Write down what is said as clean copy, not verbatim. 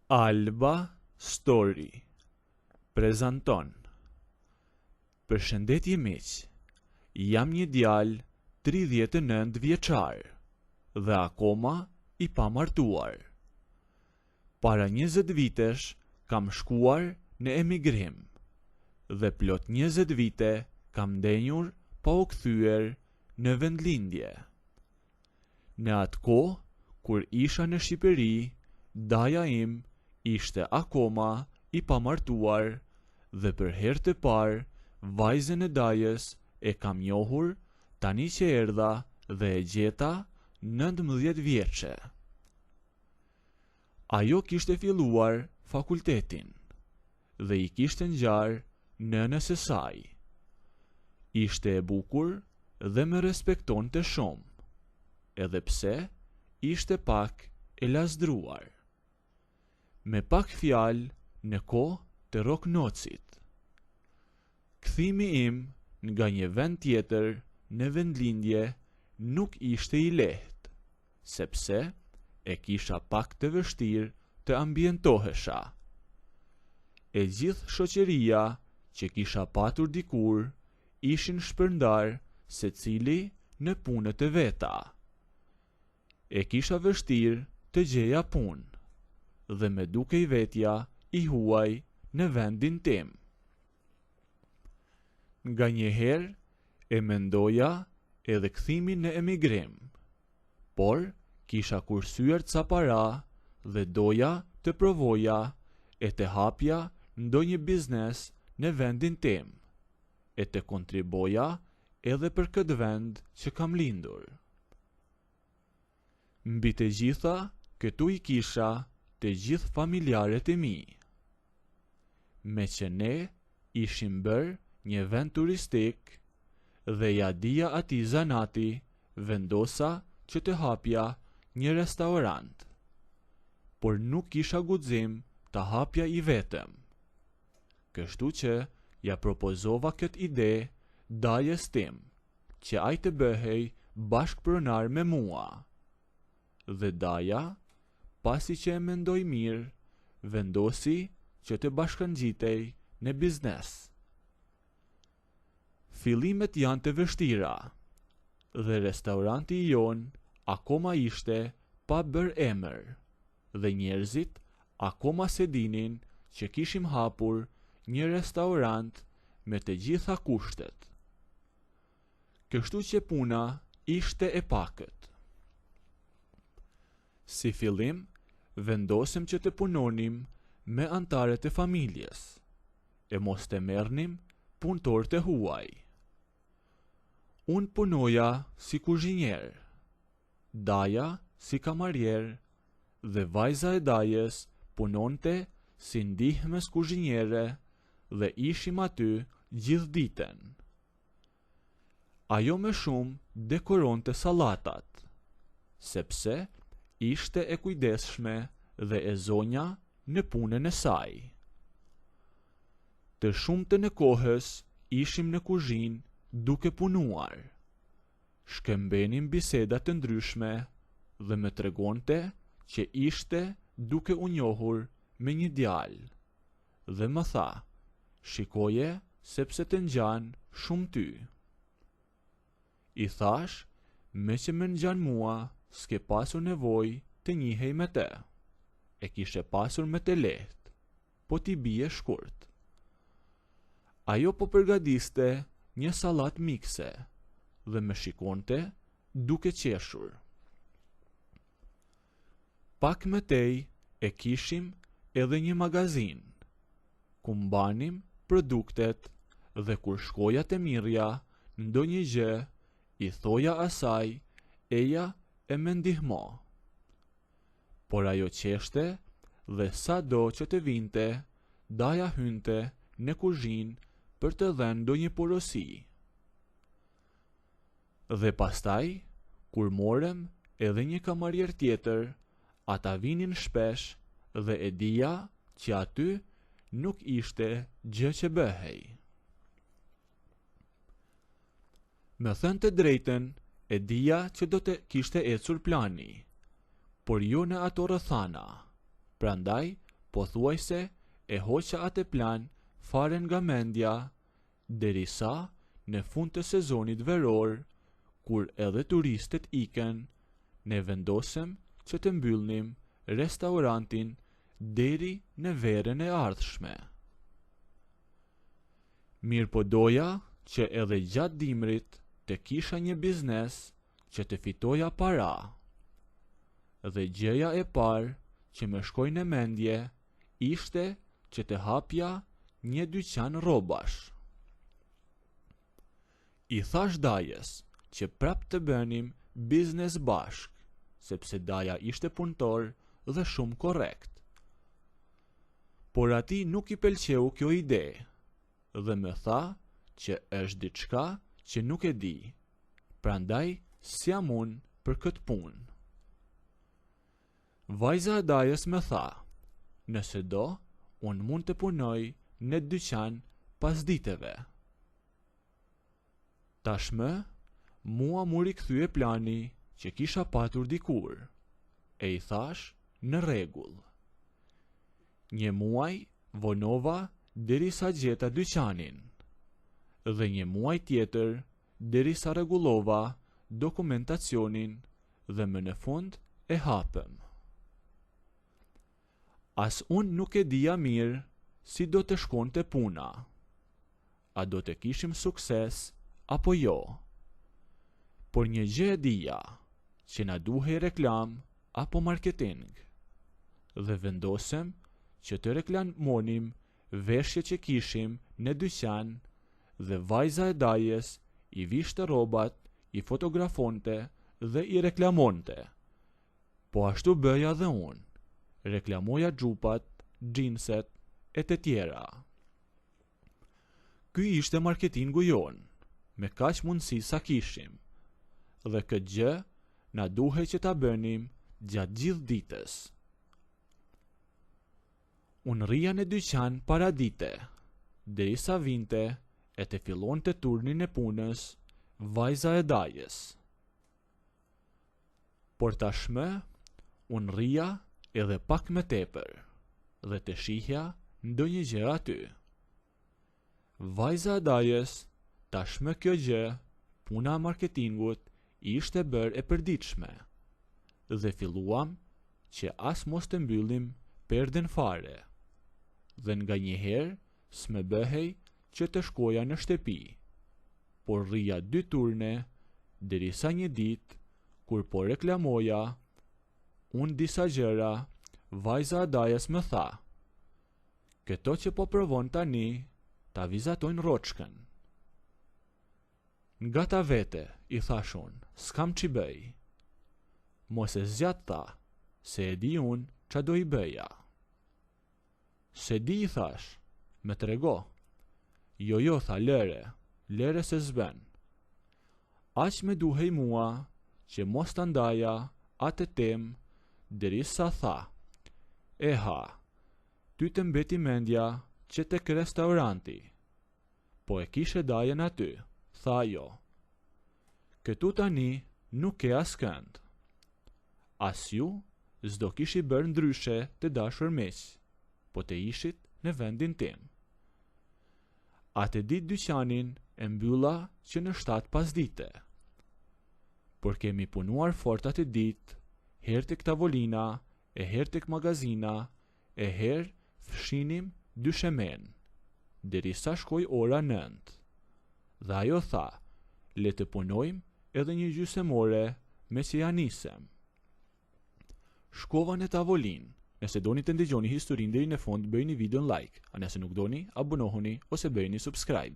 Alba Story prezanton. Përshëndetje miq, jam një djalë 39 vjeçar dhe akoma i pamartuar. Para 20 vitesh kam shkuar në emigrim dhe plot 20 vite kam ndenjur pa u kthyer në vendlindje. Në atë kohë, kur isha në Shqipëri, daja im ishte akoma i pamartuar dhe për herë të parë vajzën e dajës e kam njohur tani që erdha dhe e gjeta 19 vjeçe. Ajo kishte filluar fakultetin dhe i kishte ngjarë nënës e saj. Ishte e bukur dhe më respektonte shumë, edhe pse ishte pak e lazdruar. Me pak fjalë në kohë të roknocit. Kthimi im nga një vend tjetër në vendlindje nuk ishte i lehtë, sepse e kisha pak të vështirë të ambientohesha. E gjithë shoqëria që kisha patur dikur ishin shpërndar secili në punët e veta. E kisha vështirë të gjeja punë dhe me duke i vetja i huaj në vendin tim. Nga njëherë e mendoja edhe kthimin në emigrim, por kisha kursyer ca para dhe doja të provoja e të hapja ndonjë biznes në vendin tim, e të kontriboja edhe për këtë vend që kam lindur. Mbi të gjitha, këtu i kisha të gjithë familjarët e mi. Me që ne ishim bërë një vend turistik dhe ja dija ati zanati, vendosa që të hapja një restorant, por nuk kisha guxim të hapja i vetëm. Kështu që ja propozova këtë ide dajes tim, që ai të bëhej bashkëpronar me mua. Dhe daja, pasi që e mendoj mirë, vendosi që të bashkangjitej në biznes. Fillimet janë të vështira dhe restoranti jon akoma ishte pa bërë emër dhe njerëzit akoma se dinin që kishim hapur një restorant me të gjitha kushtet. Kështu që puna ishte e pakët. Si fillim, vendosëm që të punonim me antarët e familjes, e mos të merrnim punëtor të huaj. Unë punoja si kuzhinier, daja si kamarier dhe vajza e dajes punonte si ndihmës kuzhiniere dhe ishim aty gjithë ditën. Ajo më shumë dekoronte sallatat, sepse ishte e kujdesshme dhe e zonja në punën e saj. Të shumtën e kohës ishim në kuzhinë duke punuar. Shkëmbenim biseda të ndryshme dhe më tregonte që ishte duke u njohur me një djalë. Dhe më tha, shikoje sepse të ngjan shumë ty. I thash, me që më ngjan mua, s'ke pasur nevojë të njihej me te. E kishe pasur me të lehtë, po t'i bie shkurt. Ajo po përgatiste një sallat mikse dhe më shikonte duke qeshur. Pak më tej e kishim edhe një magazin, ku mbanim produktet dhe kur shkoja te mirja ndonjë gjë, i thoja asaj, eja e më ndihmo. Por ajo qeshte dhe sa do që të vinte, daja hynte në kuzhinë për të dhënë ndonjë porosi. Dhe pastaj, kur morëm edhe një kamarier tjetër, ata vinin shpesh dhe e dija që aty nuk ishte gjë që bëhej. Me thënë të drejtën, e dija që do të kishte ecur plani, por jo në ato rrethana. Prandaj pothuajse e hoqa atë plan fare nga mendja, derisa në fund të sezonit veror, kur edhe turistët iken, ne vendosëm që të mbyllnim restorantin deri në verën e ardhshme. Mirë po doja që edhe gjatë dimrit të kisha një biznes që të fitoja para. Dhe gjëja e parë që më shkoi në mendje ishte që të hapja një dyqan rrobash. I thash Dajes që prap të bënim biznes bashk, sepse Daja ishte punëtor dhe shumë korrekt. Por atij nuk i pëlqeu kjo ide dhe më tha që është diçka që nuk e di, prandaj s'jam unë për këtë punë. Vajza e Dajes më tha, nëse do, unë mund të punoj në dyqan pas diteve. Tashmë, mua mu rikthye plani që kisha patur dikur, e i thash në rregull. Një muaj vonova derisa gjeta dyqanin, dhe një muaj tjetër derisa rregullova dokumentacionin dhe më në fund e hapëm. As unë nuk e dija mirë si do të shkonte puna. A do të kishim sukses apo jo? Por një gjë e dija, që na duhej reklam apo marketing. Dhe vendosëm që të reklamonim veshjet që kishim në dyqan dhe vajza e Dajes i vishte rrobat, i fotografonte dhe i reklamonte. Po ashtu bëja dhe unë. Reklamoja xhupat, xhinset e të tjera. Ky ishte marketingu jon, me kaq mundësi sa kishim, dhe këtë gjë na duhej që ta bënim gjatë gjithë ditës. Unë rria në dyqan para dite, derisa vinte e të fillonte turnin e punës vajza e Dajes. Por tashmë, unë rria edhe pak më tepër, dhe të shihja ndonjë gjë aty. Vajza e Dajes, tashmë kjo gjë, puna e marketingut, ishte bërë e përditshme, dhe filluam që as mos të mbyllim perden fare, dhe nga njëherë s'më bëhej që të shkoja në shtëpi, por rria 2 turne, derisa një ditë, kur po reklamoja, unë disa gjëra, vajza e Dajes më tha, këto që po provon tani, ta vizatojnë Roçkën. Nga ta vete, i thash unë, s'kam që bëj. Mos e zgjat tha, se e di unë qa do i bëja. Se di, i thash, me trego. Jo, tha, lere se zben. Aq me duhej mua, që mos të ndaja atë tem, derisa tha, ty të mbeti mendja që tek restauranti. Po e kishe Dajen aty, tha jo. Këtu tani nuk ke askënd. As ju s'do kishi bërë ndryshe të dashur miq, po të ishit në vendin tim. Atë ditë dyqanin e mbylla që në 7 pasdite. Por kemi punuar fort atë ditë, herë tek tavolina, e herë tek magazina, e herë fshinim dyshemen, derisa shkoi ora 9. Dhe ajo tha, le të punojmë edhe një gjysmore me që ja nisem. Shkova në tavolin. Nëse doni të ndëgjoni historinë deri në fund, bëjni videon like, a nëse nuk doni, abonohuni ose bëjni subscribe.